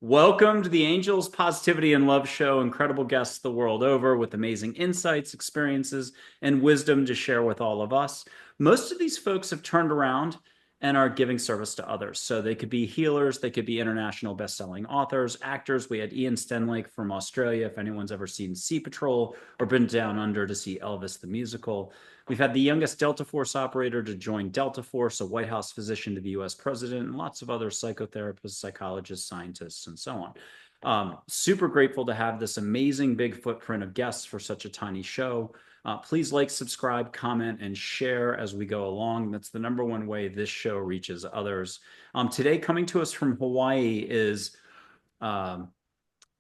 Welcome to the Angels Positivity and Love Show. Incredible guests the world over with amazing insights, experiences, and wisdom to share with all of us. Most of these folks have turned around and are giving service to others. So they could be healers, they could be international best-selling authors, actors. We had Ian Stenlake from Australia, if anyone's ever seen Sea Patrol or been down under to see Elvis the musical. We've had the youngest Delta Force operator to join Delta Force, a White House physician to the US president, and lots of other psychotherapists, psychologists, scientists, and so on. Super grateful to have this amazing big footprint of guests for such a tiny show. Please like, subscribe, comment, and share as we go along. That's the number one way this show reaches others. Today, coming to us from Hawaii is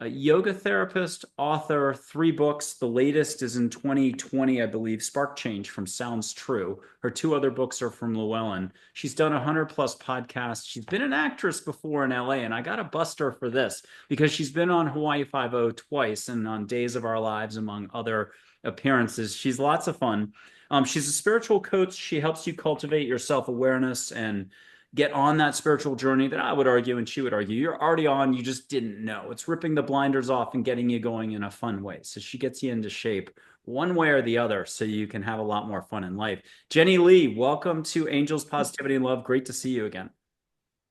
a yoga therapist, author, 3 books. The latest is in 2020, I believe, Spark Change from Sounds True. Her 2 other books are from Llewellyn. She's done 100 plus podcasts. She's been an actress before in LA, and I got to bust her for this because she's been on Hawaii Five-0 twice and on Days of Our Lives, among other appearances. She's lots of fun. She's a spiritual coach. She helps you cultivate your self-awareness and get on that spiritual journey that I would argue and she would argue you're already on, you just didn't know. It's ripping the blinders off and getting you going in a fun way. So she gets you into shape one way or the other so you can have a lot more fun in life. Jennie Lee, welcome to Angels Positivity and Love. Great to see you again.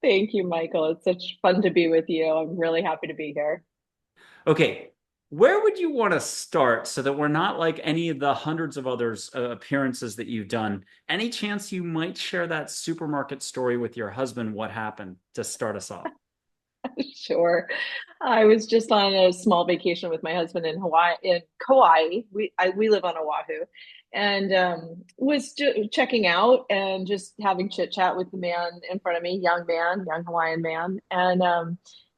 Thank you, Michael. It's such fun to be with you. I'm really happy to be here. Okay, where would you want to start so that we're not like any of the hundreds of others appearances that you've done? Any chance you might share that supermarket story with your husband? What happened to start us off? Sure. I was just on a small vacation with my husband in Hawaii, in Kauai. We live on Oahu, and was checking out and just having chit chat with the man in front of me, young man, young Hawaiian man, and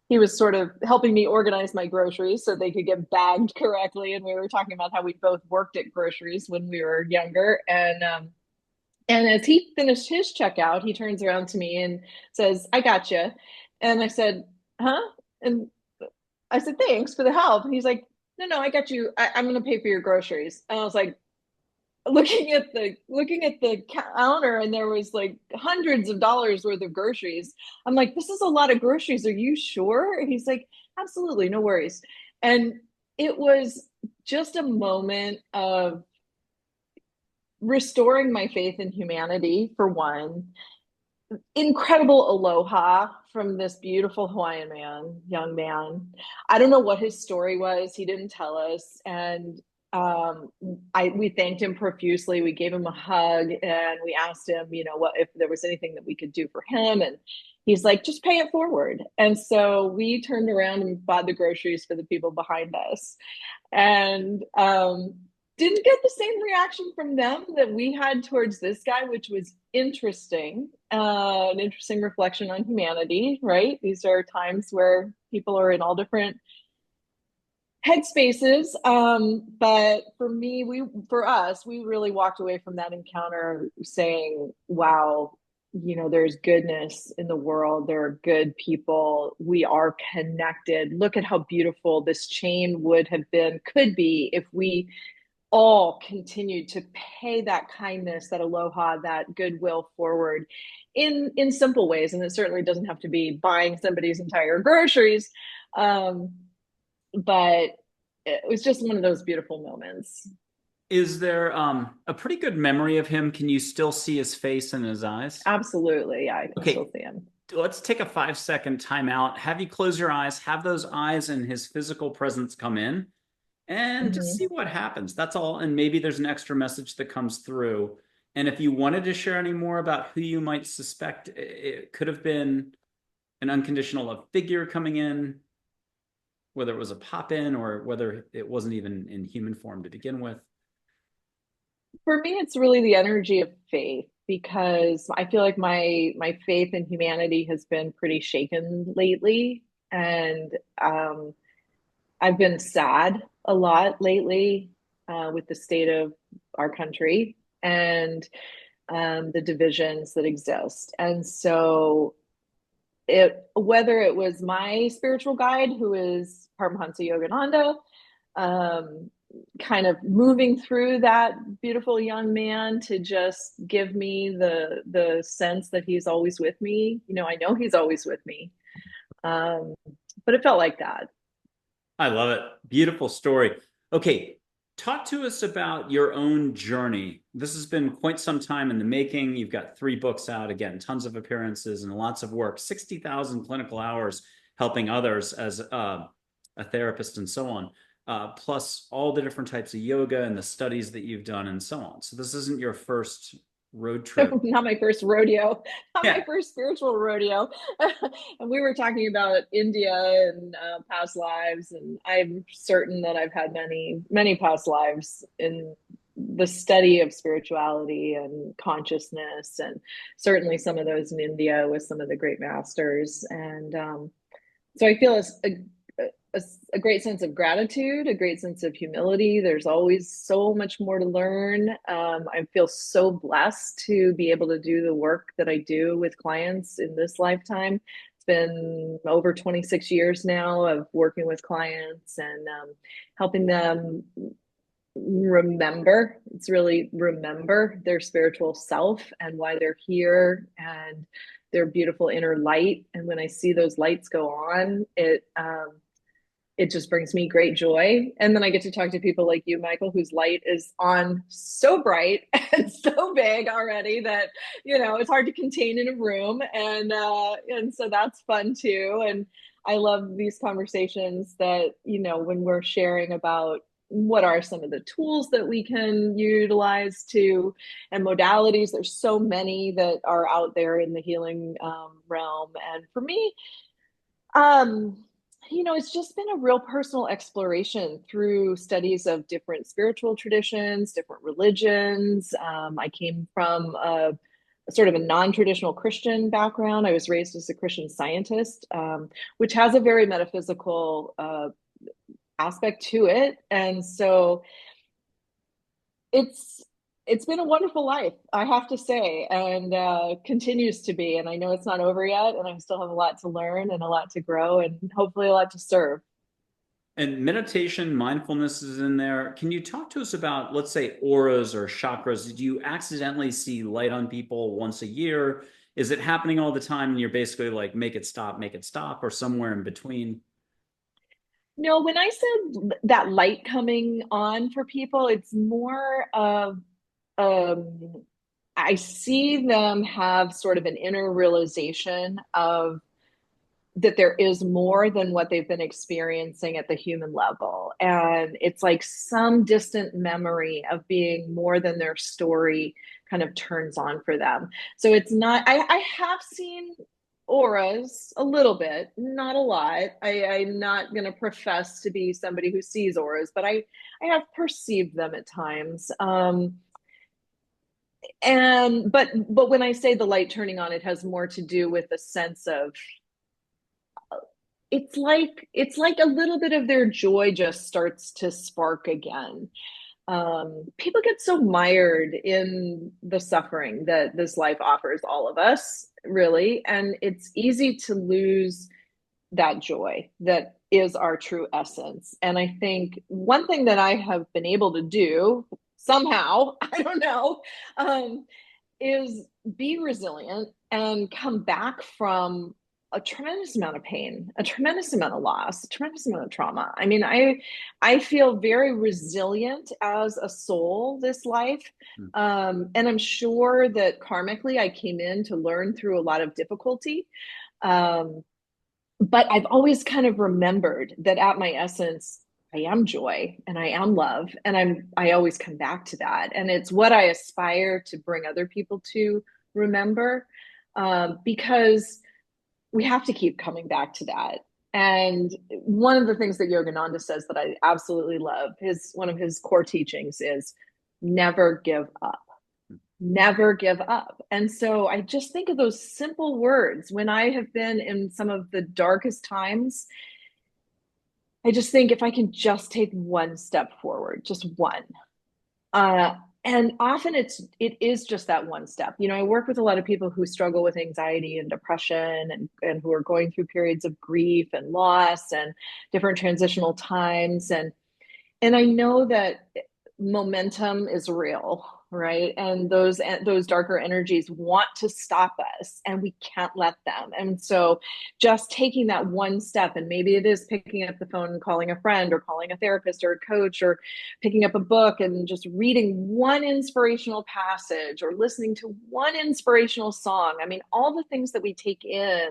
he was sort of helping me organize my groceries so they could get bagged correctly. And we were talking about how we both worked at groceries when we were younger, and as he finished his checkout, he turns around to me and says, "I got you." And I said, "Huh?" And I said, "Thanks for the help." And he's like, "No, no, I got you. I'm going to pay for your groceries." And I was like, looking at the counter, and there was like hundreds of dollars worth of groceries. I'm like, "This is a lot of groceries. Are you sure?" And he's like, "Absolutely, no worries." And it was just a moment of restoring my faith in humanity, for one, incredible aloha from this beautiful Hawaiian man, young man. I don't know what his story was. He didn't tell us. And we thanked him profusely. We gave him a hug and we asked him, what if there was anything that we could do for him. And he's like, "Just pay it forward." And so we turned around and bought the groceries for the people behind us. And didn't get the same reaction from them that we had towards this guy, which was interesting. An interesting reflection on humanity, right? These are times where people are in all different headspaces. But for us, we really walked away from that encounter saying, "Wow, there's goodness in the world. There are good people. We are connected. Look at how beautiful this chain could be if we all continued to pay that kindness, that aloha, that goodwill forward in simple ways." And it certainly doesn't have to be buying somebody's entire groceries. But it was just one of those beautiful moments. Is there a pretty good memory of him? Can you still see his face and his eyes? Absolutely. Yeah, I can still Okay, see him. let's take a 5 second timeout. Have you close your eyes, have those eyes and his physical presence come in, and just see Mm-hmm. what happens. That's all. And maybe there's an extra message that comes through. And if you wanted to share any more about who you might suspect, it could have been an unconditional love figure coming in, whether it was a pop in or whether it wasn't even in human form to begin with. For me, it's really the energy of faith because I feel like my faith in humanity has been pretty shaken lately. And I've been sad a lot lately with the state of our country and the divisions that exist. And so, whether it was my spiritual guide, who is Paramahansa Yogananda, um, kind of moving through that beautiful young man to just give me the sense that he's always with me. I know he's always with me. Um, but it felt like that. I love it. Beautiful story. Okay, talk to us about your own journey. This has been quite some time in the making. You've got 3 books out, again, tons of appearances and lots of work, 60,000 clinical hours helping others as a therapist and so on, plus all the different types of yoga and the studies that you've done and so on. So this isn't your first road trip. Not my first rodeo, not my Yeah. first spiritual rodeo. And we were talking about India and past lives, and I'm certain that I've had many, many past lives in the study of spirituality and consciousness, and certainly some of those in India with some of the great masters. And so I feel a, a great sense of gratitude, a great sense of humility. There's always so much more to learn. I feel so blessed to be able to do the work that I do with clients in this lifetime. It's been over 26 years now of working with clients and helping them remember. It's really remember their spiritual self and why they're here and their beautiful inner light. And when I see those lights go on, it just brings me great joy. And then I get to talk to people like you, Michael, whose light is on so bright and so big already that, it's hard to contain in a room. And so that's fun too. And I love these conversations that, when we're sharing about what are some of the tools that we can utilize to and modalities. There's so many that are out there in the healing realm. And for me, um, it's just been a real personal exploration through studies of different spiritual traditions, different religions. I came from a sort of a non-traditional Christian background. I was raised as a Christian Scientist, which has a very metaphysical aspect to it. And so it's been a wonderful life, I have to say, and continues to be. And I know it's not over yet, and I still have a lot to learn and a lot to grow, and hopefully a lot to serve. And meditation, mindfulness is in there. Can you talk to us about, let's say, auras or chakras? Did you accidentally see light on people once a year? Is it happening all the time and you're basically like, make it stop, or somewhere in between? No, when I said that light coming on for people, it's more of um, I see them have sort of an inner realization of that there is more than what they've been experiencing at the human level. And it's like some distant memory of being more than their story kind of turns on for them. So it's not, I have seen auras a little bit, not a lot. I'm not going to profess to be somebody who sees auras, but I have perceived them at times. But when I say the light turning on, it has more to do with a sense of it's like a little bit of their joy just starts to spark again. People get so mired in the suffering that this life offers all of us, really, and it's easy to lose that joy that is our true essence. And I think one thing that I have been able to do somehow, I don't know, is be resilient and come back from a tremendous amount of pain, a tremendous amount of loss, a tremendous amount of trauma. I mean, I feel very resilient as a soul this life. Hmm. And I'm sure that karmically I came in to learn through a lot of difficulty. Um, but I've always kind of remembered that at my essence, I am joy and I am love. And I always come back to that. And it's what I aspire to bring other people to remember, because we have to keep coming back to that. And one of the things that Yogananda says that I absolutely love, one of his core teachings is never give up. Never give up. And so I just think of those simple words when I have been in some of the darkest times. I just think if I can just take one step forward, just one. Uh, and often it is just that one step. I work with a lot of people who struggle with anxiety and depression and who are going through periods of grief and loss and different transitional times. And I know that momentum is real. right? And those darker energies want to stop us, and we can't let them. And so just taking that one step, and maybe it is picking up the phone and calling a friend or calling a therapist or a coach, or picking up a book and just reading one inspirational passage or listening to one inspirational song. I mean, all the things that we take in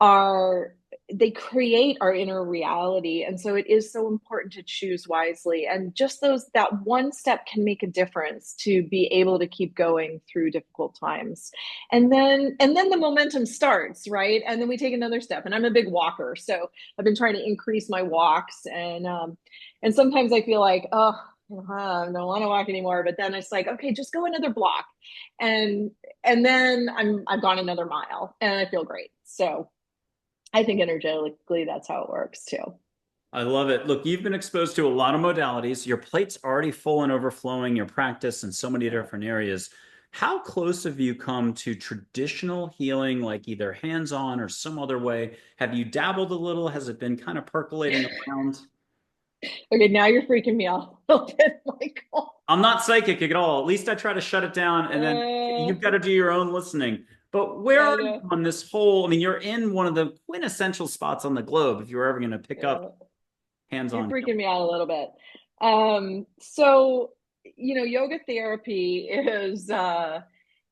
are, they create our inner reality. And so it is so important to choose wisely, and just those, that one step can make a difference to be able to keep going through difficult times. And then the momentum starts, right? And then we take another step. And I'm a big walker, so I've been trying to increase my walks. And sometimes I feel like, oh, I don't want to walk anymore, but then it's like, okay, just go another block, and then I've gone another mile and I feel great. So I think energetically that's how it works too. I love it. Look, you've been exposed to a lot of modalities. Your plate's already full and overflowing, your practice in so many different areas. How close have you come to traditional healing, like either hands-on or some other way? Have you dabbled a little? Has it been kind of percolating around? Okay, now you're freaking me out a little bit, Michael. I'm not psychic at all. At least I try to shut it down, and then Uh, you've got to do your own listening. But where I are you know. on this whole? I mean, you're in one of the quintessential spots on the globe if you're ever going to pick up Yeah, you're hands-on freaking me out a little bit. So yoga therapy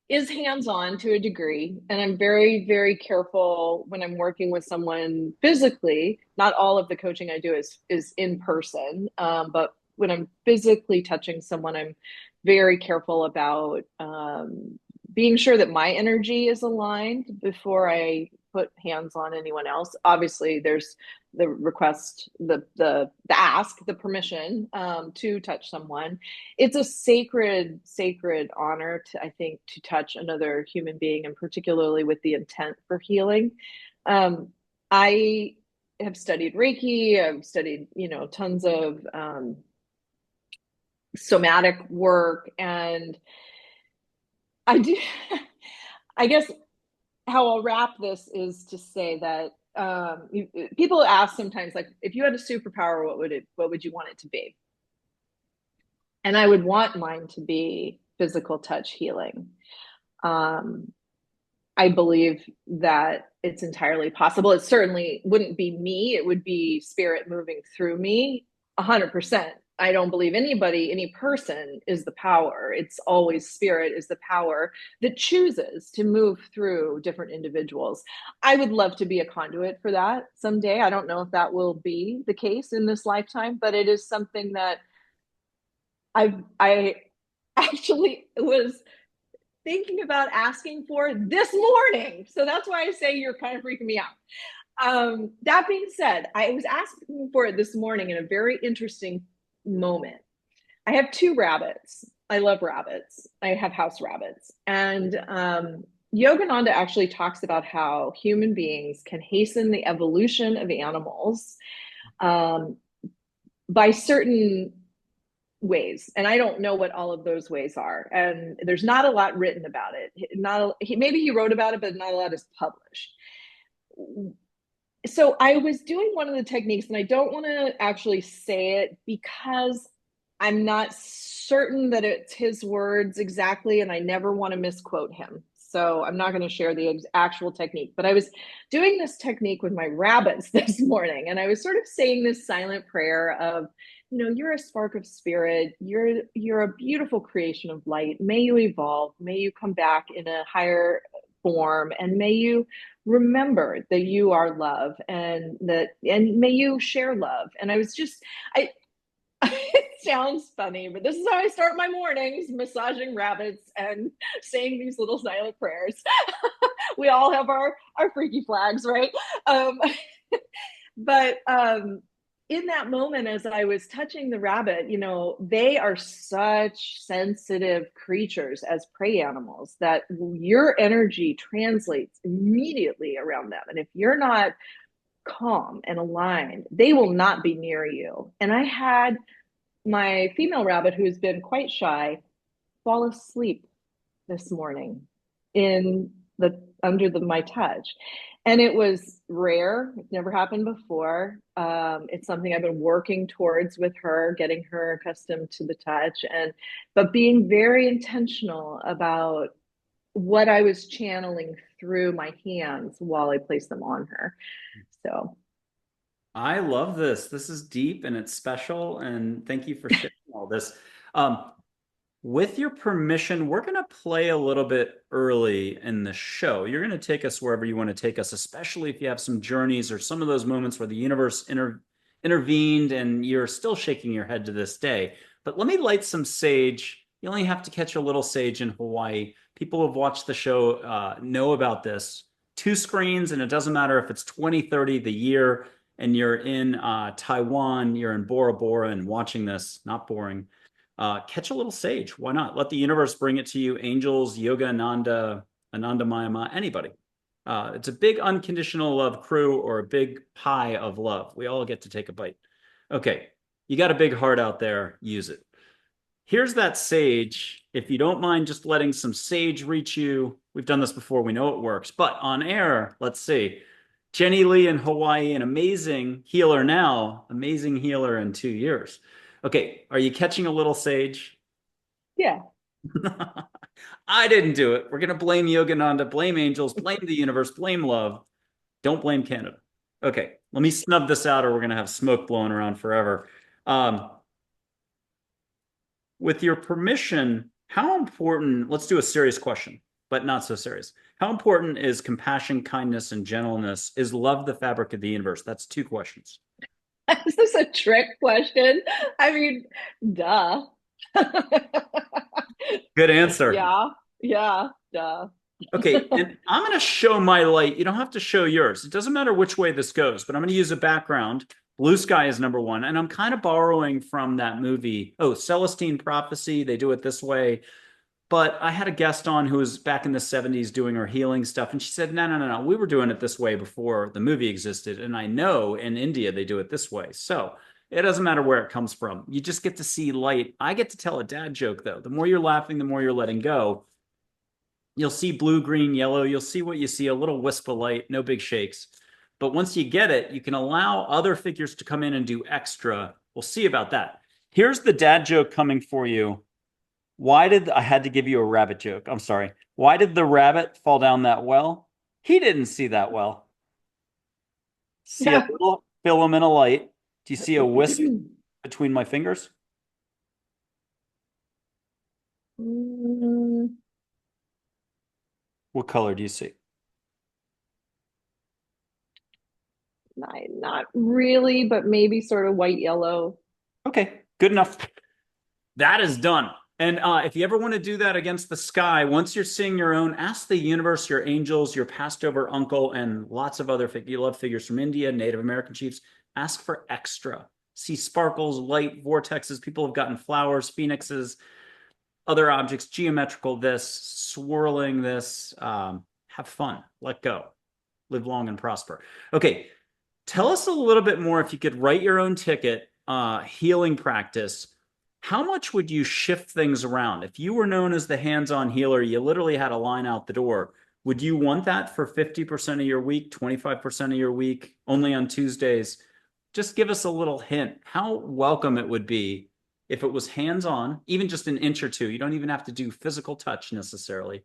is hands-on to a degree, and I'm very, very careful when I'm working with someone physically. Not all of the coaching I do is in person, but when I'm physically touching someone, I'm very careful about being sure that my energy is aligned before I put hands on anyone else. Obviously, there's the request, the ask, the permission to touch someone. It's a sacred honor to, I think, to touch another human being, and particularly with the intent for healing. I have studied Reiki. I've studied, tons of somatic work, and I do. I guess how I'll wrap this is to say that people ask sometimes, like, if you had a superpower, what would you want it to be? And I would want mine to be physical touch healing. Um, I believe that it's entirely possible. It certainly wouldn't be me. It would be spirit moving through me 100%. I don't believe any person is the power. It's always spirit is the power that chooses to move through different individuals. I would love to be a conduit for that someday. I don't know if that will be the case in this lifetime, but it is something that I actually was thinking about asking for this morning. So that's why I say you're kind of freaking me out. That being said, I was asking for it this morning in a very interesting moment. I have two rabbits. I love rabbits. I have house rabbits. And Yogananda actually talks about how human beings can hasten the evolution of animals um, by certain ways, and I don't know what all of those ways are, and there's not a lot written about it. Maybe he wrote about it, but not a lot is published. So I was doing one of the techniques, and I don't want to actually say it because I'm not certain that it's his words exactly, and I never want to misquote him, so I'm not going to share the actual technique. But I was doing this technique with my rabbits this morning, and I was sort of saying this silent prayer of, you're a spark of spirit. You're a beautiful creation of light. May you evolve. May you come back in a higher form, and may you remember that you are love, and may you share love. And I was just, I it sounds funny, but this is how I start my mornings: massaging rabbits and saying these little silent prayers. We all have our freaky flags, right? Um, but in that moment, as I was touching the rabbit, they are such sensitive creatures as prey animals that your energy translates immediately around them. And if you're not calm and aligned, they will not be near you. And I had my female rabbit, who's been quite shy, fall asleep this morning in my touch. And it was rare. It's never happened before. It's something I've been working towards with her, getting her accustomed to the touch, but being very intentional about what I was channeling through my hands while I placed them on her. So I love this. This is deep and it's special. And thank you for sharing all this. Um, with your permission, we're going to play a little bit early in the show. You're going to take us wherever you want to take us, especially if you have some journeys or some of those moments where the universe intervened and you're still shaking your head to this day. But let me light some sage. You only have to catch a little sage in Hawaii. People who have watched the show know about this. Two screens, and it doesn't matter if it's 2030, the year, and you're in Taiwan, you're in Bora Bora and watching this, not boring. Catch a little sage. Why not? Let the universe bring it to you. Angels, Yogananda, Anandamayi Ma, anybody. It's a big unconditional love crew or a big pie of love. We all get to take a bite. Okay, you got a big heart out there. Use it. Here's that sage. If you don't mind just letting some sage reach you, we've done this before. We know it works. But on air, let's see. Jennie Lee in Hawaii, an amazing healer now, amazing healer in 2 years. Okay, are you catching a little sage? yeah. I didn't do it. We're going to blame Yogananda, blame angels, blame the universe, blame love. Don't blame Canada. Okay, let me snub this out or we're going to have smoke blowing around forever. Um, with your permission, how important, let's do a serious question, but not so serious. How important is compassion, kindness, and gentleness? Is love the fabric of the universe? That's two questions. Is this a trick question? I mean, duh. Good answer. Yeah, yeah, duh. Okay, and I'm going to show my light. You don't have to show yours. It doesn't matter which way this goes, but I'm going to use a background. Blue sky is number one. And I'm kind of borrowing from that movie. Oh, Celestine Prophecy. They do it this way. But I had a guest on who was back in the 70s doing her healing stuff. And she said, no, no, no, no. We were doing it this way before the movie existed. And I know in India they do it this way. So it doesn't matter where it comes from. You just get to see light. I get to tell a dad joke, though. The more you're laughing, the more you're letting go. You'll see blue, green, yellow. You'll see what you see, a little wisp of light, no big shakes. But once you get it, you can allow other figures to come in and do extra. We'll see about that. Here's the dad joke coming for you. Why did I had to give you a rabbit joke? I'm sorry. Why did the rabbit fall down that well? He didn't see that well. See a little filament of light. Do you see a wisp between my fingers? Mm, What color do you see? not really, but maybe sort of white yellow. Okay, good enough. That is done. And if you ever want to do that against the sky, once you're seeing your own, ask the universe, your angels, your passed over uncle, and lots of other you love figures from India, Native American chiefs. Ask for extra. See sparkles, light, vortexes. People have gotten flowers, phoenixes, other objects, geometrical this, swirling this. Have fun. Let go. Live long and prosper. Okay. Tell us a little bit more if you could write your own ticket, healing practice. How much would you shift things around? If you were known as the hands-on healer, you literally had a line out the door. Would you want that for 50% of your week, 25% of your week, only on Tuesdays? Just give us a little hint how welcome it would be if it was hands-on, even just an inch or two. You don't even have to do physical touch necessarily.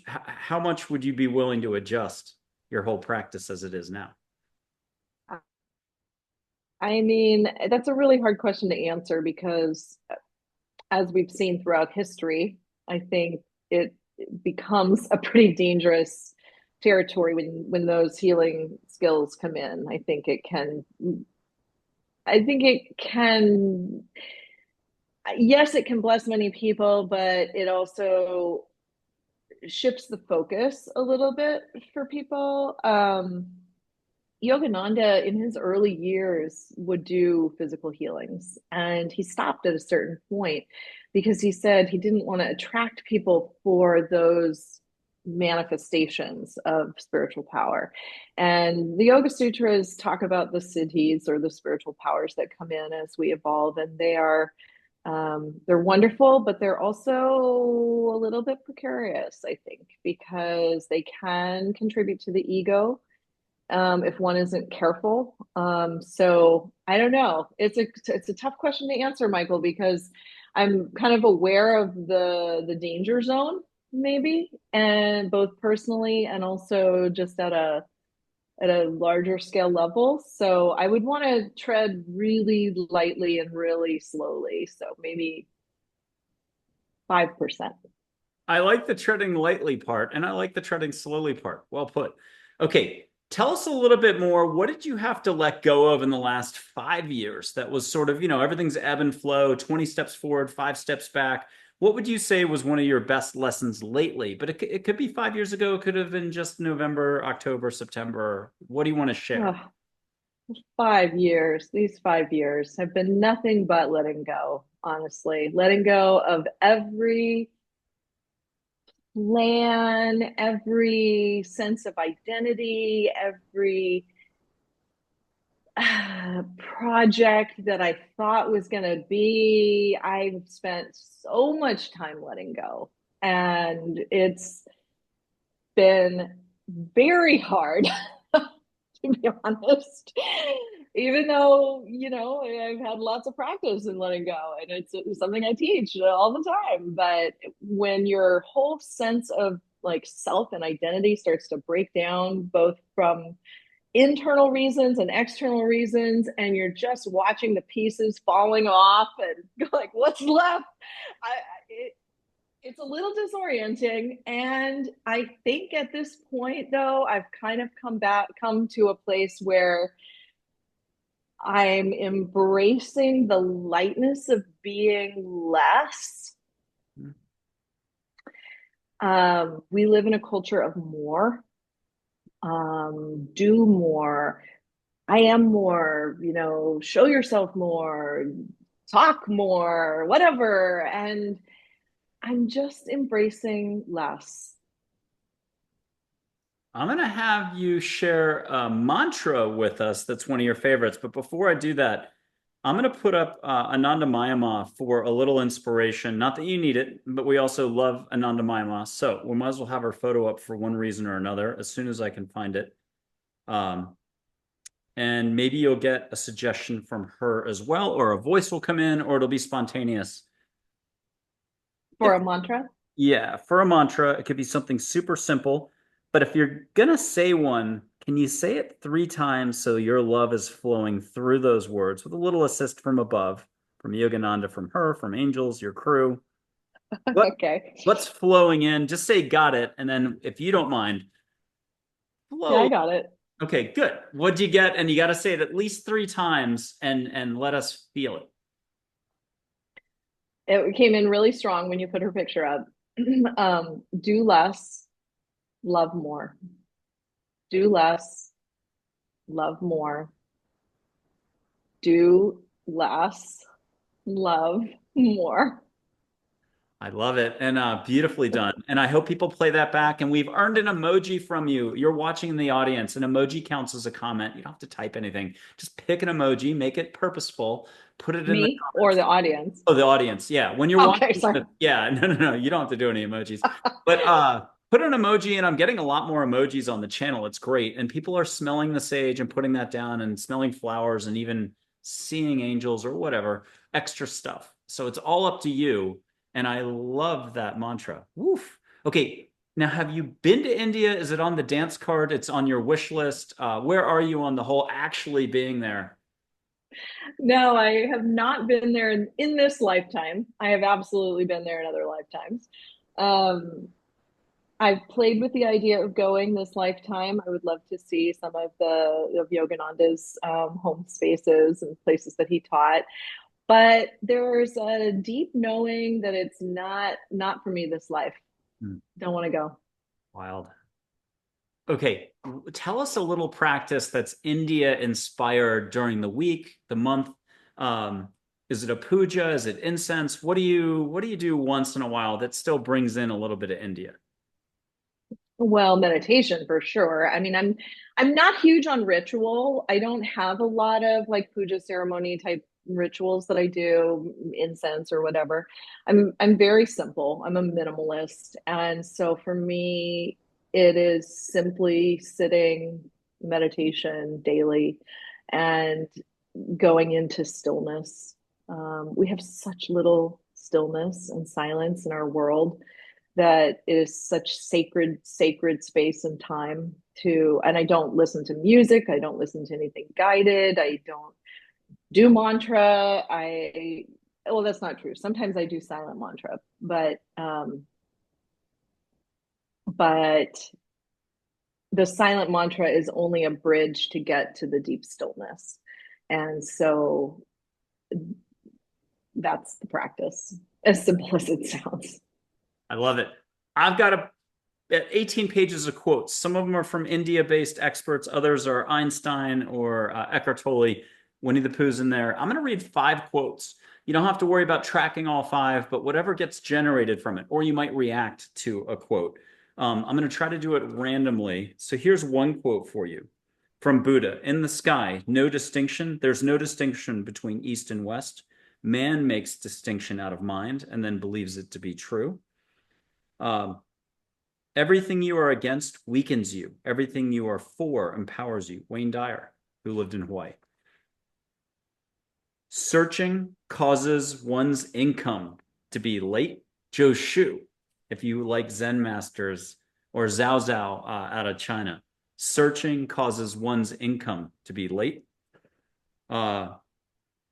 How much would you be willing to adjust your whole practice as it is now? I mean, that's a really hard question to answer because, as we've seen throughout history, I think it becomes a pretty dangerous territory when those healing skills come in. I think it can, yes, it can bless many people, but it also shifts the focus a little bit for people. Yogananda, in his early years, would do physical healings, and he stopped at a certain point because he said he didn't want to attract people for those manifestations of spiritual power. And the Yoga Sutras talk about the siddhis or the spiritual powers that come in as we evolve, and they are They're wonderful, but they're also a little bit precarious, I think, because they can contribute to the ego if one isn't careful. So I don't know. It's a tough question to answer, Michael, because I'm kind of aware of the danger zone, maybe, and both personally and also just at a larger scale level. So I would want to tread really lightly and really slowly. So maybe 5%. I like the treading lightly part, and I like the treading slowly part. Well put. Okay, tell us a little bit more. What did you have to let go of in the last 5 years that was sort of, everything's ebb and flow, 20 steps forward, 5 steps back? What would you say was one of your best lessons lately? But it could be 5 years ago, it could have been just November, October, September. What do you want to share? Oh, 5 years, these 5 years have been nothing but letting go, honestly. Letting go of every plan, every sense of identity, every project that I thought was going to be. I've spent so much time letting go, and it's been very hard, to be honest. Even though, I've had lots of practice in letting go, and it's something I teach all the time. But when your whole sense of like self and identity starts to break down, both from internal reasons and external reasons, and you're just watching the pieces falling off and like, what's left? I, it, it's a little disorienting. And I think at this point, though, I've kind of come to a place where I'm embracing the lightness of being less. We live in a culture of more, do more, I am more, show yourself more, talk more, whatever. And I'm just embracing less. I'm going to have you share a mantra with us that's one of your favorites. But before I do that, I'm going to put up Anandamayi Ma for a little inspiration. Not that you need it, but we also love Anandamayi Ma. So we might as well have her photo up for one reason or another as soon as I can find it. Um, and maybe you'll get a suggestion from her as well, or a voice will come in, or it'll be spontaneous. For a mantra. Yeah, for a mantra, it could be something super simple. But if you're gonna say one, can you say it 3 times so your love is flowing through those words with a little assist from above, from Yogananda, from her, from angels, your crew? What Okay. what's flowing in? Just say got it, and then if you don't mind, Yeah, I flow. got it. Okay, good. What'd you get? And you got to say it at least 3 times, and let us feel it. It came in really strong when you put her picture up. Do less, love more. Do less, love more. Do less, love more. I love it. And beautifully done. And I hope people play that back. And we've earned an emoji from you. You're watching in the audience. An emoji counts as a comment. You don't have to type anything. Just pick an emoji, make it purposeful, put it in the Me or comments. the audience? Oh, the audience. Yeah. When you're Okay, watching, sorry. yeah, no. You don't have to do any emojis. But put an emoji, and I'm getting a lot more emojis on the channel. It's great. And people are smelling the sage and putting that down and smelling flowers and even seeing angels or whatever extra stuff. So it's all up to you. And I love that mantra. Woof. Okay. Now, have you been to India? Is it on the dance card? It's on your wish list. Where are you on the whole actually being there? No, I have not been there in this lifetime. I have absolutely been there in other lifetimes. Um, I've played with the idea of going this lifetime. I would love to see some of the of Yogananda's home spaces and places that he taught. But there's a deep knowing that it's not for me this life. Hmm, Don't want to go. wild. Okay, tell us a little practice that's India inspired during the week, the month. Is it a puja? Is it incense? What do you do once in a while that still brings in a little bit of India? Well, meditation for sure. I mean, I'm not huge on ritual. I don't have a lot of like puja ceremony type rituals that I do, incense or whatever. I'm very simple. I'm a minimalist. And so for me, it is simply sitting, meditation daily, and going into stillness. We have such little stillness and silence in our world that is such sacred space and time to, and I don't listen to music, I don't listen to anything guided, I don't do mantra. I Well, that's not true. Sometimes I do silent mantra, but the silent mantra is only a bridge to get to the deep stillness. And so that's the practice, as simple as it sounds. I love it. I've got 18 pages of quotes. Some of them are from India-based experts. Others are Einstein or Eckhart Tolle. Winnie the Pooh's in there. I'm going to read 5 quotes. You don't have to worry about tracking all 5, but whatever gets generated from it, or you might react to a quote. I'm going to try to do it randomly. So here's one quote for you from Buddha. In the sky, no distinction. There's no distinction between east and west. Man makes distinction out of mind and then believes it to be true. Everything you are against weakens you. Everything you are for empowers you. Wayne Dyer, who lived in Hawaii. Searching causes one's income to be late. Joe Shu, if you like Zen masters, or Zhao Zhao out of China. Searching causes one's income to be late.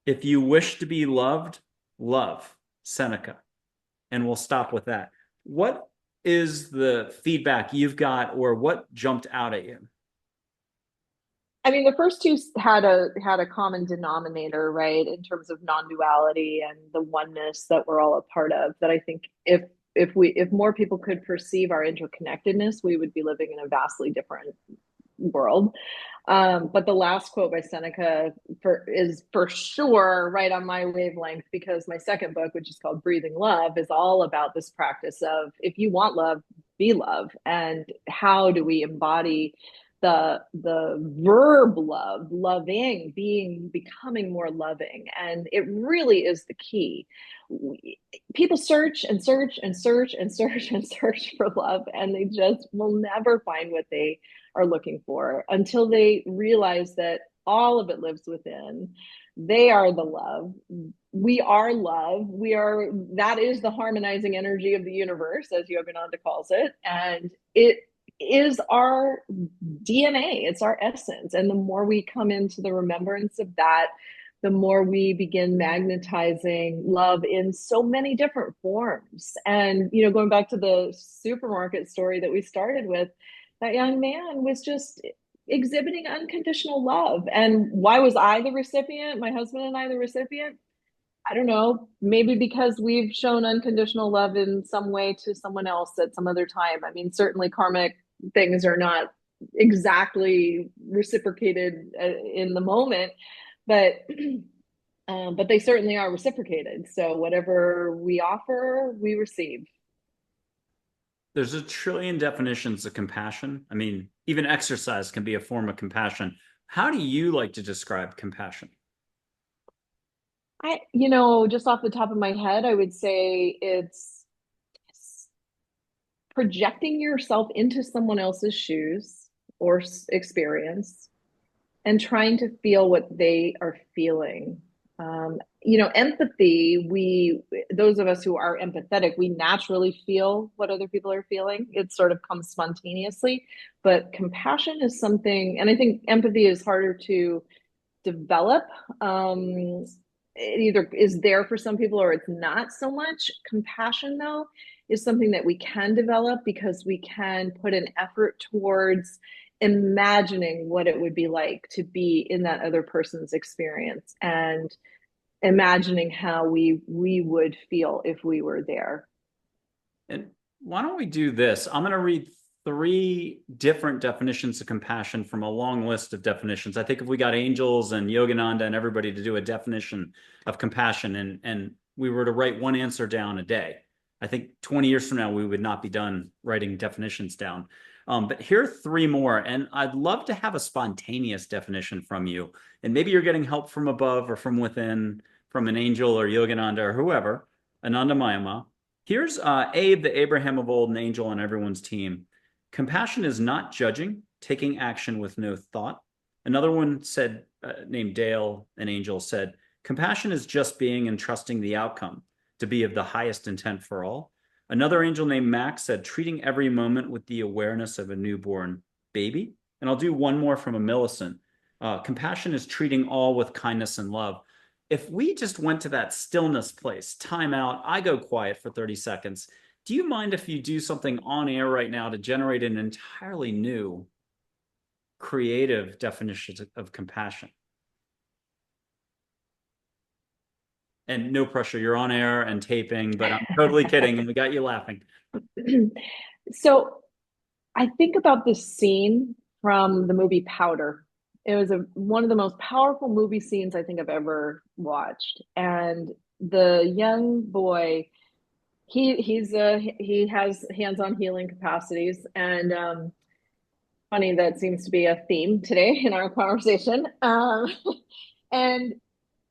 If you wish to be loved, love. Seneca. And we'll stop with that. What is the feedback you've got, or what jumped out at you? I mean, the first two had a common denominator, right, in terms of non-duality and the oneness that we're all a part of. That I think if more people could perceive our interconnectedness, we would be living in a vastly different world. But the last quote by Seneca is for sure right on my wavelength, because my second book, which is called Breathing Love, is all about this practice of, if you want love, be love. And how do we embody the verb love, loving, being, becoming more loving? And it really is the key. People search and search and search and search and search for love, and they just will never find what they are looking for until they realize that all of it lives within. They are the love. We are love. That is the harmonizing energy of the universe, as Yogananda calls it. And it is our DNA, it's our essence. And the more we come into the remembrance of that, the more we begin magnetizing love in so many different forms. And, going back to the supermarket story that we started with, that young man was just exhibiting unconditional love. And why was I the recipient? My husband and I the recipient? I don't know. Maybe because we've shown unconditional love in some way to someone else at some other time. I mean, certainly karmic things are not exactly reciprocated in the moment, but but they certainly are reciprocated. So whatever we offer, we receive. There's a trillion definitions of compassion. I mean, even exercise can be a form of compassion. How do you like to describe compassion? Just off the top of my head, I would say it's projecting yourself into someone else's shoes or experience and trying to feel what they are feeling. Empathy, those of us who are empathetic, we naturally feel what other people are feeling. It sort of comes spontaneously. But compassion is something, and I think empathy is harder to develop. It either is there for some people or it's not so much. Compassion, though, is something that we can develop because we can put an effort towards imagining what it would be like to be in that other person's experience and imagining how we would feel if we were there. And why don't we do this? I'm going to read 3 different definitions of compassion from a long list of definitions. I think if we got angels and Yogananda and everybody to do a definition of compassion, and we were to write one answer down a day, I think 20 years from now, we would not be done writing definitions down. But here are three more, and I'd love to have a spontaneous definition from you. And maybe you're getting help from above or from within, from an angel or Yogananda or whoever, Anandamayi Ma. Here's Abe, the Abraham of old, an angel on everyone's team. Compassion is not judging, taking action with no thought. Another one said, named Dale, an angel, said, compassion is just being and trusting the outcome to be of the highest intent for all. Another angel named Max said, treating every moment with the awareness of a newborn baby. And I'll do one more from a Millicent. Compassion is treating all with kindness and love. If we just went to that stillness place, time out, I go quiet for 30 seconds. Do you mind if you do something on air right now to generate an entirely new creative definition of compassion? And no pressure, you're on air and taping, but I'm totally kidding, and we got you laughing. So I think about this scene from the movie Powder. It was one of the most powerful movie scenes I think I've ever watched. And the young boy, he has hands-on healing capacities, and funny that seems to be a theme today in our conversation. And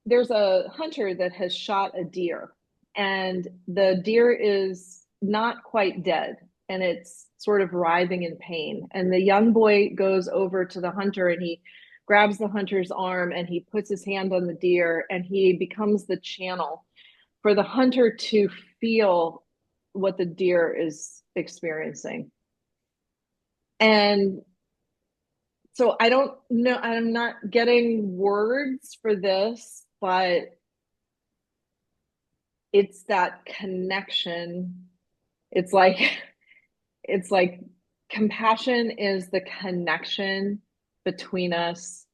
there's a hunter that has shot a deer, and the deer is not quite dead, and it's sort of writhing in pain. And the young boy goes over to the hunter and he grabs the hunter's arm and he puts his hand on the deer, and he becomes the channel for the hunter to feel what the deer is experiencing. And so I don't know, I'm not getting words for this, but it's that connection. It's like it's like compassion is the connection between us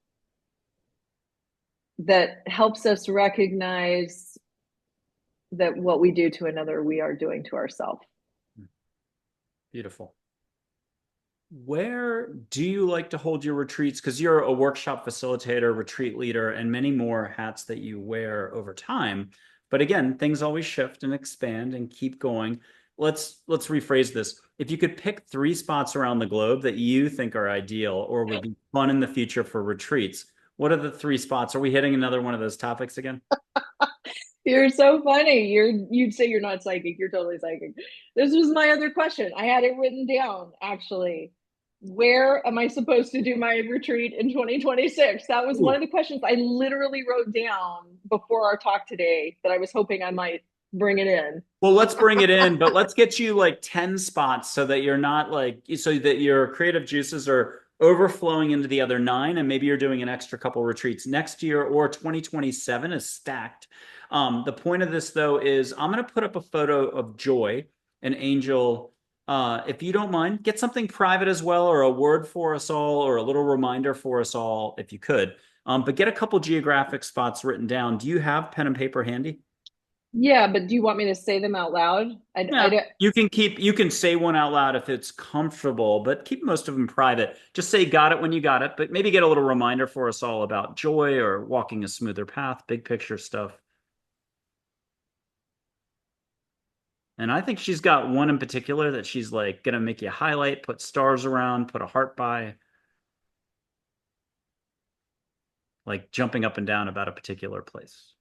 that helps us recognize that what we do to another, we are doing to ourselves. Beautiful. Where do you like to hold your retreats? Because you're a workshop facilitator, retreat leader, and many more hats that you wear over time. But again, things always shift and expand and keep going. Let's rephrase this. If you could pick three spots around the globe that you think are ideal or would be fun in the future for retreats, what are the three spots? Are we hitting another one of those topics again? You're so funny. You'd say you're not psychic. You're totally psychic. This was my other question. I had it written down actually. Where am I supposed to do my retreat in 2026? That was one of Ooh. the questions I literally wrote down before our talk today that I was hoping I might bring it in. Well, let's bring it in, but let's get you like 10 spots so that you're not like, so that your creative juices are overflowing into the other nine, and maybe you're doing an extra couple retreats next year, or 2027 is stacked. The point of this, though, is I'm going to put up a photo of Joy, an angel. If you don't mind, get something private as well, or a word for us all, or a little reminder for us all, if you could. But get a couple geographic spots written down. Do you have pen and paper handy? Yeah, but do you want me to say them out loud? Yeah, you can say one out loud if it's comfortable, but keep most of them private. Just say got it when you got it, but maybe get a little reminder for us all about joy or walking a smoother path, big picture stuff. And I think she's got one in particular that she's like gonna make you highlight, put stars around, put a heart by, like jumping up and down about a particular place.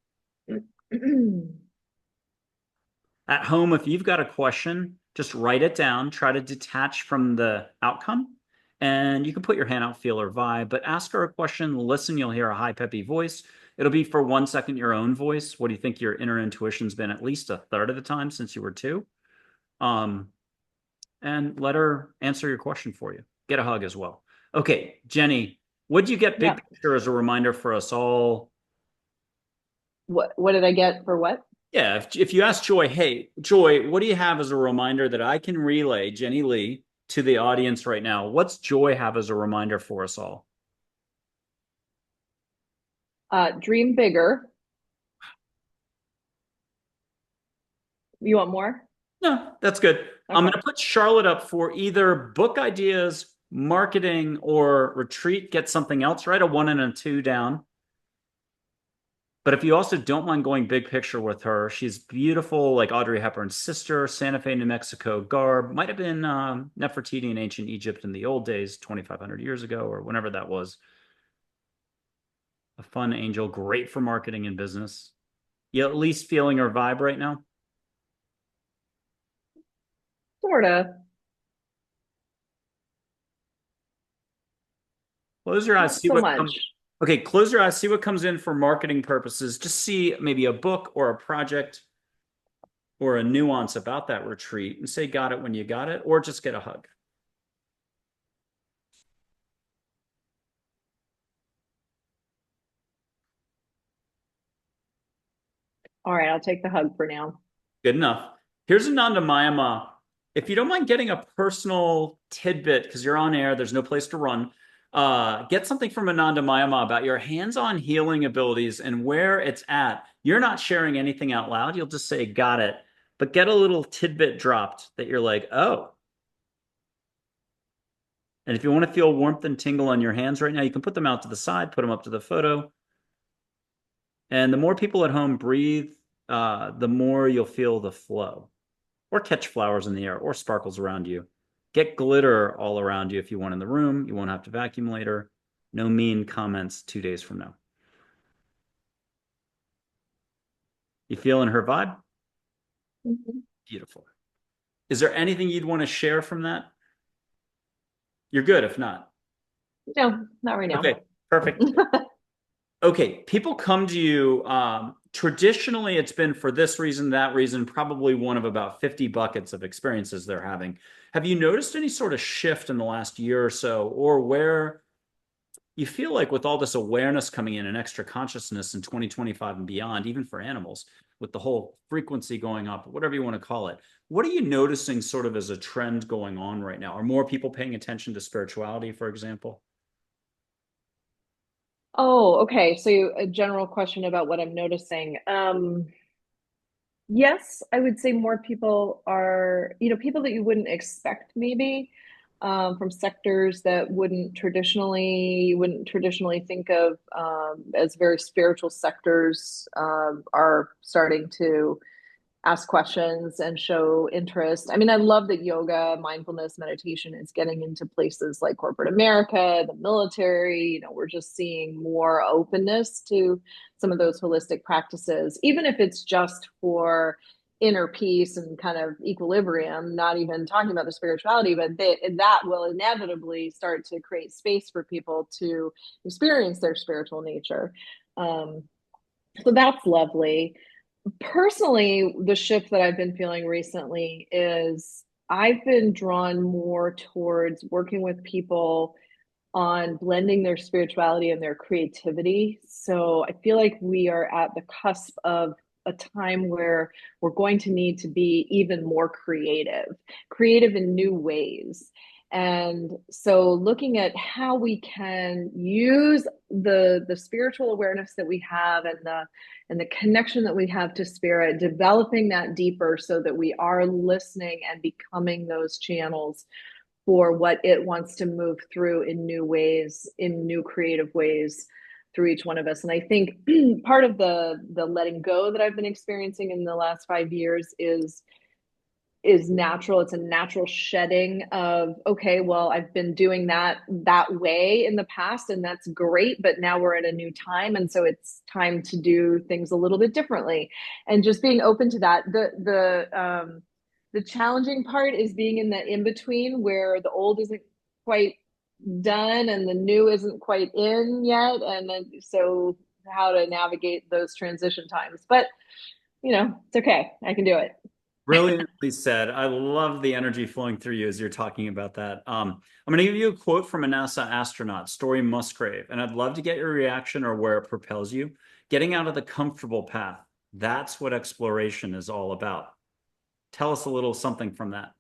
At home, if you've got a question, just write it down, try to detach from the outcome, and you can put your hand out, feel or vibe, but ask her a question, listen, you'll hear a high, peppy voice. It'll be for 1 second your own voice. What do you think your inner intuition's been at least a third of the time since you were two? Um, and let her answer your question for you. Get a hug as well. Okay, Jenny, would you get Yeah. big picture as a reminder for us all? What did I get for what? Yeah, if you ask Joy, hey, Joy, what do you have as a reminder that I can relay, Jennie Lee, to the audience right now? What's Joy have as a reminder for us all? Dream bigger. You want more? No, that's good. I'm going Okay. to put Charlotte up for either book ideas, marketing, or retreat. Get something else, right? A one and a two down. But if you also don't mind going big picture with her, she's beautiful, like Audrey Hepburn's sister, Santa Fe, New Mexico garb. Might have been Nefertiti in ancient Egypt in the old days, 2,500 years ago, or whenever that was. A fun angel, great for marketing and business. You at least feeling her vibe right now? Sorta, Close your eyes, not see so what comes. much. Okay, close your eyes, see what comes in for marketing purposes. Just see maybe a book or a project or a nuance about that retreat and say, got it when you got it, or just get a hug. All right, I'll take the hug for now. Good enough. Here's Anandamayi Ma. If you don't mind getting a personal tidbit, because you're on air, there's no place to run, get something from Anandamayi Ma about your hands-on healing abilities and where it's at. You're not sharing anything out loud. You'll just say, got it. But get a little tidbit dropped that you're like, oh. And if you want to feel warmth and tingle on your hands right now, you can put them out to the side, put them up to the photo. And the more people at home breathe, the more you'll feel the flow. Or catch flowers in the air or sparkles around you. Get glitter all around you if you want in the room. You won't have to vacuum later. No mean comments 2 days from now. You feeling her vibe? Mhm. Beautiful. Is there anything you'd want to share from that? You're good if not. No, not right now. Okay, perfect. Okay, people come to you. Traditionally, it's been for this reason, that reason, probably one of about 50 buckets of experiences they're having. Have you noticed any sort of shift in the last year or so, or where you feel like with all this awareness coming in and extra consciousness in 2025 and beyond, even for animals, with the whole frequency going up, whatever you want to call it, what are you noticing sort of as a trend going on right now? Are more people paying attention to spirituality, for example? Oh, okay. So a general question about what I'm noticing. Yes, I would say more people are, people that you wouldn't expect maybe from sectors that you wouldn't traditionally think of as very spiritual sectors are starting to ask questions and show interest. I mean, I love that yoga, mindfulness, meditation is getting into places like corporate America, the military. We're just seeing more openness to some of those holistic practices, even if it's just for inner peace and kind of equilibrium, not even talking about the spirituality, but that will inevitably start to create space for people to experience their spiritual nature. Um, so that's lovely. Personally, the shift that I've been feeling recently is I've been drawn more towards working with people on blending their spirituality and their creativity. So I feel like we are at the cusp of a time where we're going to need to be even more creative in new ways. And so looking at how we can use the spiritual awareness that we have and the connection that we have to spirit, developing that deeper so that we are listening and becoming those channels for what it wants to move through in new ways, in new creative ways through each one of us. And I think part of the letting go that I've been experiencing in the last 5 years is natural. It's a natural shedding of, okay, well, I've been doing that way in the past, and that's great, but now we're at a new time, and so it's time to do things a little bit differently. And just being open to that. The challenging part is being in that in between where the old isn't quite done and the new isn't quite in yet, and then so how to navigate those transition times. But it's okay. I can do it. Brilliantly said. I love the energy flowing through you as you're talking about that. I'm going to give you a quote from a NASA astronaut, Story Musgrave, and I'd love to get your reaction or where it propels you. Getting out of the comfortable path. That's what exploration is all about. Tell us a little something from that.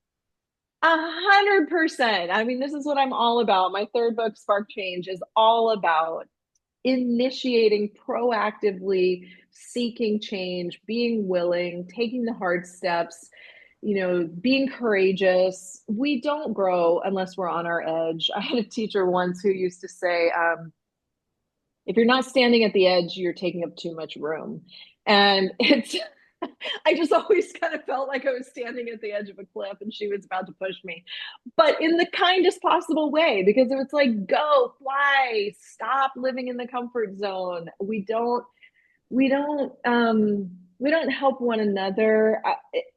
100%. I mean, this is what I'm all about. My third book, Spark Change, is all about initiating proactively, seeking change, being willing, taking the hard steps, being courageous. We don't grow unless we're on our edge. I had a teacher once who used to say, If you're not standing at the edge, you're taking up too much room. And it's, I just always kind of felt like I was standing at the edge of a cliff and she was about to push me, but in the kindest possible way, because it was like, go, fly, stop living in the comfort zone. We don't, we don't help one another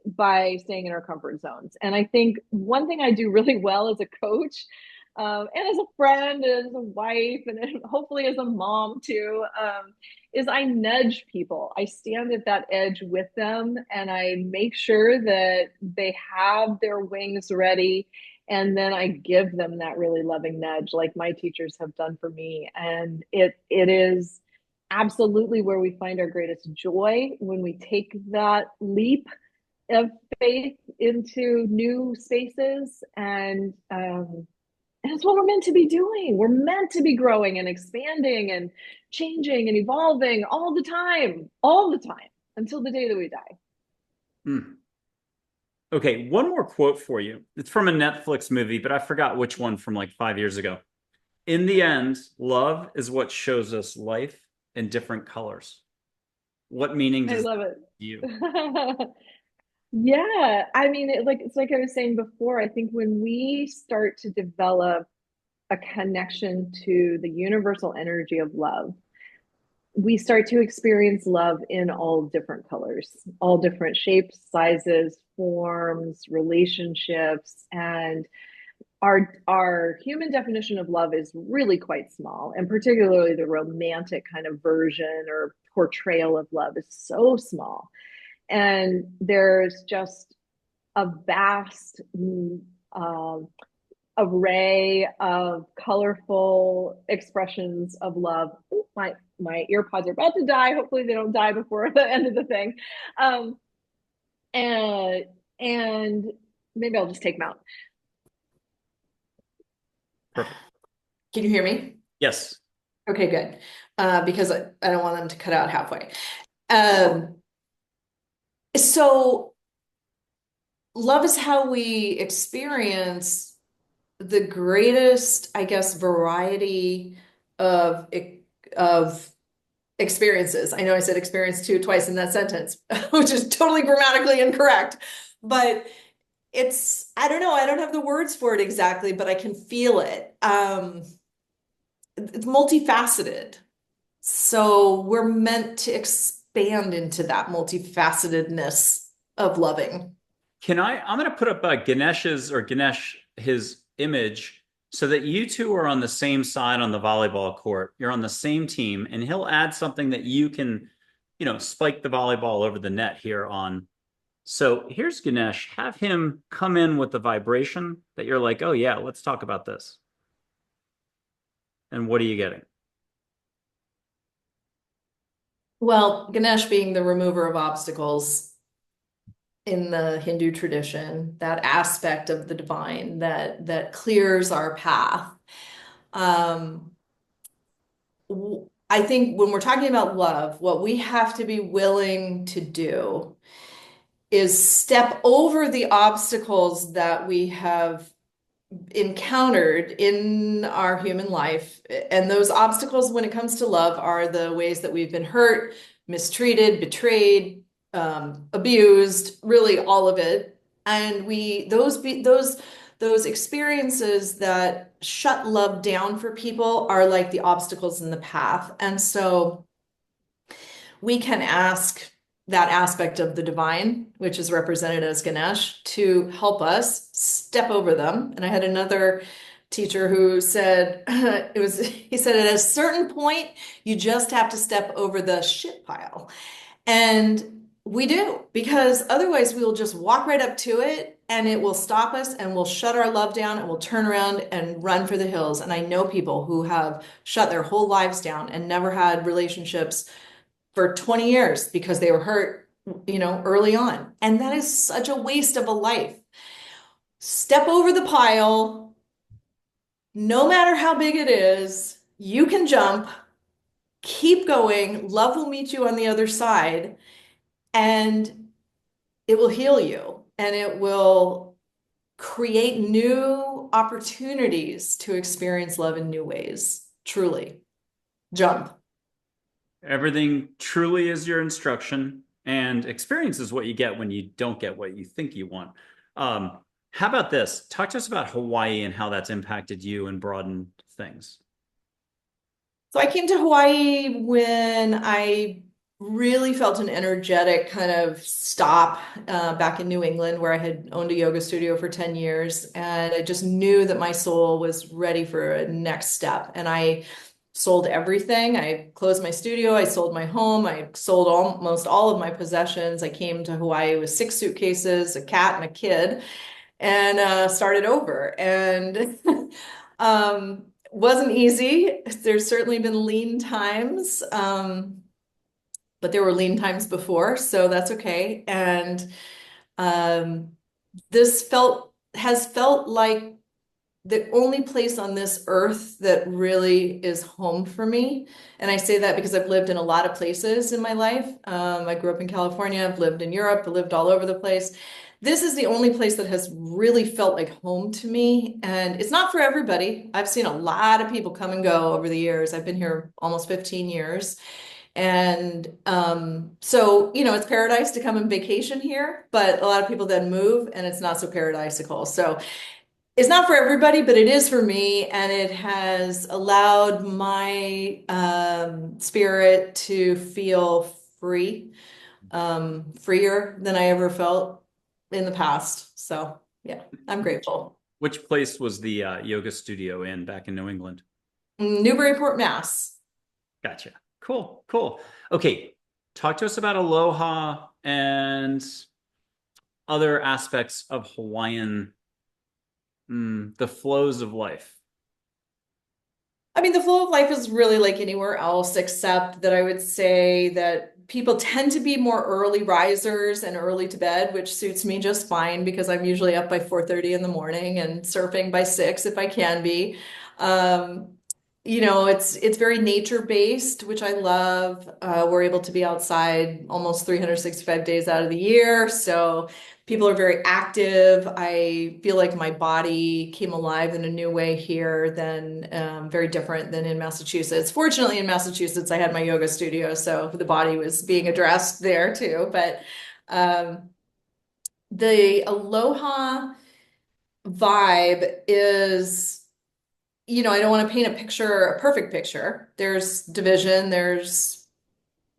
by staying in our comfort zones. And I think one thing I do really well as a coach, and as a friend, and as a wife, and hopefully as a mom too, is I nudge people. I stand at that edge with them, and I make sure that they have their wings ready. And then I give them that really loving nudge, like my teachers have done for me. And it is absolutely where we find our greatest joy, when we take that leap of faith into new spaces. And it's what we're meant to be doing. We're meant to be growing and expanding and changing and evolving all the time, until the day that we die. Hmm. Okay, one more quote for you. It's from a Netflix movie, but I forgot which one, from like 5 years ago. In the end, love is what shows us life in different colors. What meaning I does that love have to you? it. Yeah, I mean, it's like I was saying before. I think when we start to develop a connection to the universal energy of love, we start to experience love in all different colors, all different shapes, sizes, forms, relationships. And our human definition of love is really quite small, and particularly the romantic kind of version or portrayal of love is so small. And there's just a vast uh, array of colorful expressions of love. Ooh, my ear pods are about to die. Hopefully they don't die before the end of the thing. Um, and and maybe I'll just take them out. Perfect. Can you hear me? Yes. Okay, good. Because I don't want them to cut out halfway. So love is how we experience the greatest, I guess, variety of experiences. I know I said experience twice in that sentence, which is totally grammatically incorrect, but I don't know, I don't have the words for it exactly, but I can feel it. It's multifaceted. So we're meant to expand into that multifacetedness of loving. I'm going to put up Ganesh, his image, so that you two are on the same side on the volleyball court. You're on the same team, and he'll add something that you can, spike the volleyball over the net here on. So here's Ganesh. Have him come in with the vibration that you're like, oh yeah, let's talk about this. And what are you getting? Well, Ganesh being the remover of obstacles in the Hindu tradition, that aspect of the divine that clears our path. I think when we're talking about love, what we have to be willing to do is step over the obstacles that we have encountered in our human life. And those obstacles, when it comes to love, are the ways that we've been hurt, mistreated, betrayed, abused, really all of it. And those experiences that shut love down for people are like the obstacles in the path. And so we can ask that aspect of the divine, which is represented as Ganesh, to help us step over them. And I had another teacher who said, he said, at a certain point, you just have to step over the shit pile. And we do, because otherwise we will just walk right up to it and it will stop us and we'll shut our love down and we'll turn around and run for the hills. And I know people who have shut their whole lives down and never had relationships for 20 years because they were hurt, early on. And that is such a waste of a life. Step over the pile. No matter how big it is, you can jump, keep going. Love will meet you on the other side, and it will heal you, and it will create new opportunities to experience love in new ways. Truly. Jump. Everything truly is your instruction, and experience is what you get when you don't get what you think you want. Um, how about this? Talk to us about Hawaii and how that's impacted you and broadened things. So I came to Hawaii when I really felt an energetic kind of stop back in New England, where I had owned a yoga studio for 10 years. And I just knew that my soul was ready for a next step. And I sold everything. I closed my studio. I sold my home. I sold almost all of my possessions. I came to Hawaii with 6 suitcases, a cat, and a kid, and started over. And wasn't easy. There's certainly been lean times, but there were lean times before, so that's okay. And um, this has felt like the only place on this earth that really is home for me. And I say that because I've lived in a lot of places in my life. I grew up in California, I've lived in Europe, I lived all over the place. This is the only place that has really felt like home to me. And it's not for everybody. I've seen a lot of people come and go over the years. I've been here almost 15 years. And so, it's paradise to come and vacation here, but a lot of people then move and it's not so paradisical. So it's not for everybody, but it is for me, and it has allowed my spirit to feel free, freer than I ever felt in the past. So yeah, I'm grateful. Which place was the yoga studio in back in New England? Newburyport, Mass. Gotcha. Cool, cool. Okay, talk to us about Aloha and other aspects of Hawaiian, the flows of life. I mean, the flow of life is really like anywhere else, except that I would say that people tend to be more early risers and early to bed, which suits me just fine because I'm usually up by 4:30 in the morning and surfing by 6 if I can be. Um, it's very nature based, which I love. We're able to be outside almost 365 days out of the year, so people are very active. I feel like my body came alive in a new way here than very different than in Massachusetts. Fortunately, in Massachusetts, I had my yoga studio, so the body was being addressed there too. But the Aloha vibe is, I don't want to paint a perfect picture. There's division, there's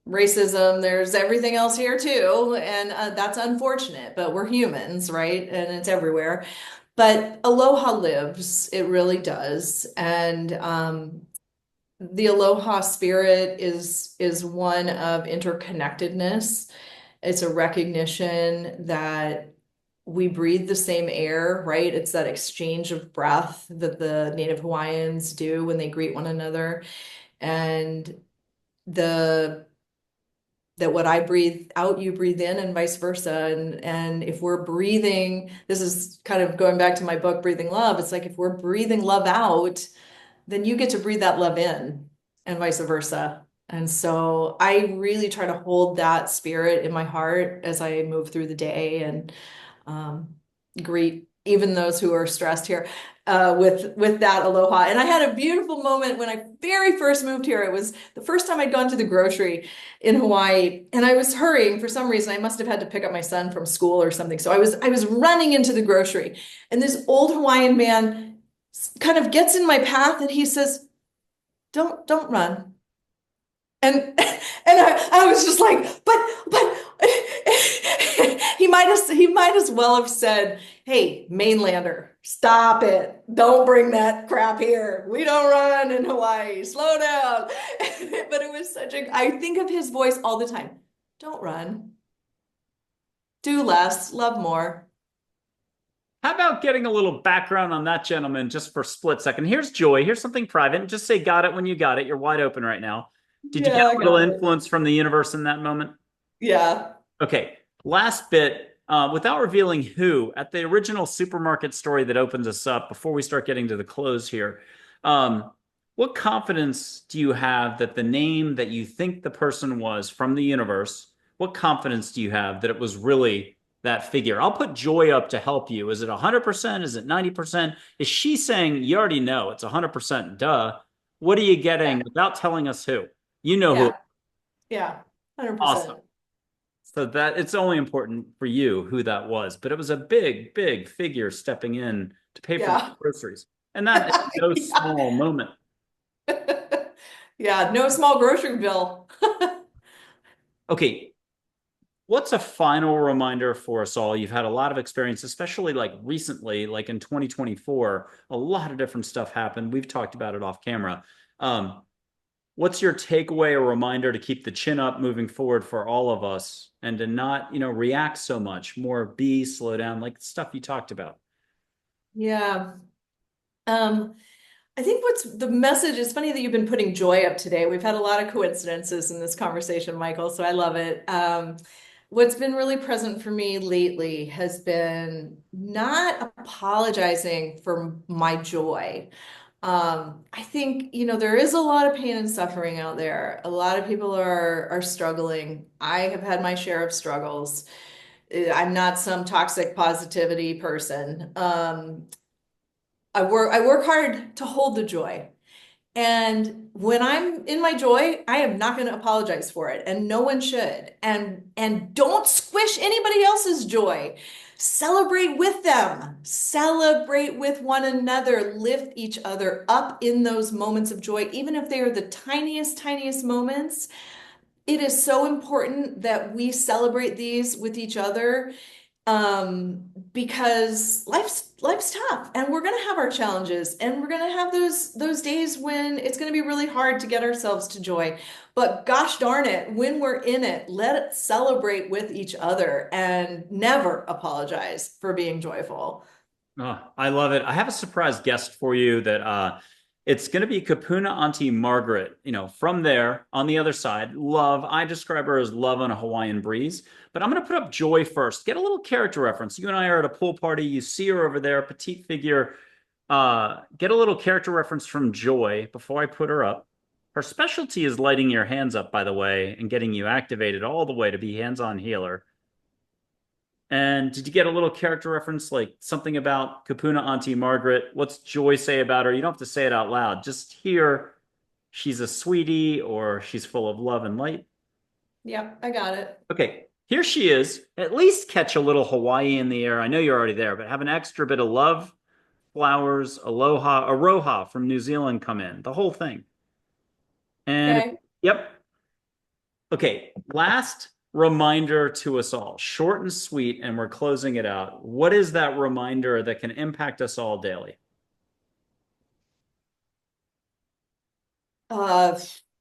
racism, there's everything else here too. And that's unfortunate, but we're humans, right? And it's everywhere. But aloha lives, it really does. And the aloha spirit is one of interconnectedness. It's a recognition that we breathe the same air, right? It's that exchange of breath that the Native Hawaiians do when they greet one another. And the that what I breathe out, you breathe in, and vice versa. And if we're breathing, this is kind of going back to my book, Breathing Love. It's like if we're breathing love out, then you get to breathe that love in, and vice versa. And so I really try to hold that spirit in my heart as I move through the day and greet even those who are stressed here with that aloha. And I had a beautiful moment when I very first moved here. It was the first time I'd gone to the grocery in Hawaii, and I was hurrying for some reason. I must have had to pick up my son from school or something. So I was running into the grocery, and this old Hawaiian man kind of gets in my path, and he says, "Don't run." And I was just like, but he might as well have said, "Hey, mainlander, stop it. Don't bring that crap here. We don't run in Hawaii. Slow down." But it was I think of his voice all the time. Don't run. Do less, love more. How about getting a little background on that gentleman just for a split second? Here's Joy. Here's something private. And just say got it when you got it. You're wide open right now. Did you Yeah, get I a little got it. influence from the universe in that moment? Yeah. Okay. Last bit, without revealing who, at the original supermarket story that opens us up, before we start getting to the close here, what confidence do you have that the name that you think the person was from the universe, what confidence do you have that it was really that figure? I'll put Joy up to help you. Is it 100%? Is it 90%? Is she saying, you already know it's 100%, duh? What are you getting Yeah. without telling us who? You know who. Yeah. Yeah, 100%. Awesome. So that it's only important for you who that was, but it was a big, big figure stepping in to pay for my Yeah. groceries. And that is no Yeah. small moment. Yeah, no small grocery bill. Okay, what's a final reminder for us all? You've had a lot of experience, especially like recently, like in 2024, a lot of different stuff happened. We've talked about it off camera. Um, what's your takeaway or reminder to keep the chin up moving forward for all of us and to not, react so much, more be, slow down, like stuff you talked about? Yeah. Um, I think what's the message is funny that you've been putting joy up today. We've had a lot of coincidences in this conversation, Michael, so I love it. What's been really present for me lately has been not apologizing for my joy. I think, there is a lot of pain and suffering out there. A lot of people are struggling. I have had my share of struggles. I'm not some toxic positivity person. I work hard to hold the joy. And when I'm in my joy, I am not going to apologize for it, and no one should. And don't squish anybody else's joy. Celebrate with them. Celebrate with one another. Lift each other up in those moments of joy, even if they are the tiniest, tiniest moments. It is so important that we celebrate these with each other, because life's tough, and we're gonna have our challenges, and we're gonna have those days when it's gonna be really hard to get ourselves to joy. But gosh darn it, when we're in it, let it celebrate with each other and never apologize for being joyful. Oh, I love it. I have a surprise guest for you that it's going to be Kapuna Auntie Margaret, from there on the other side. Love, I describe her as love on a Hawaiian breeze, but I'm going to put up Joy first. Get a little character reference. You and I are at a pool party. You see her over there, petite figure. Get a little character reference from Joy before I put her up. Her specialty is lighting your hands up, by the way, and getting you activated all the way to be hands-on healer. And did you get a little character reference, like something about Kapuna Auntie Margaret? What's Joy say about her? You don't have to say it out loud. Just hear she's a sweetie or she's full of love and light. Yep, I got it. Okay, here she is. At least catch a little Hawaii in the air. I know you're already there, but have an extra bit of love, flowers, aloha, aroha from New Zealand come in. The whole thing. And Okay. yep. Okay, last reminder to us all, short and sweet, and we're closing it out. What is that reminder that can impact us all daily? Uh,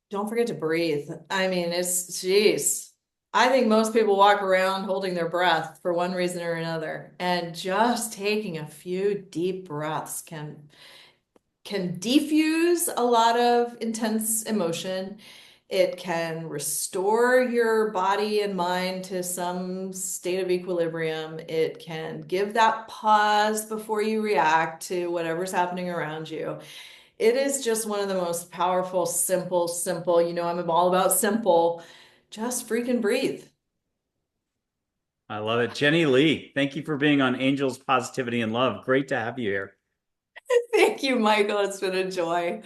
don't forget to breathe. I mean, geez. I think most people walk around holding their breath for one reason or another, and just taking a few deep breaths can defuse a lot of intense emotion. It can restore your body and mind to some state of equilibrium. It can give that pause before you react to whatever's happening around you. It is just one of the most powerful, simple. I'm all about simple. Just freaking breathe. I love it. Jenny Lee, thank you for being on Angels, Positivity, and Love. Great to have you here. Thank you, Michael. It's been a joy.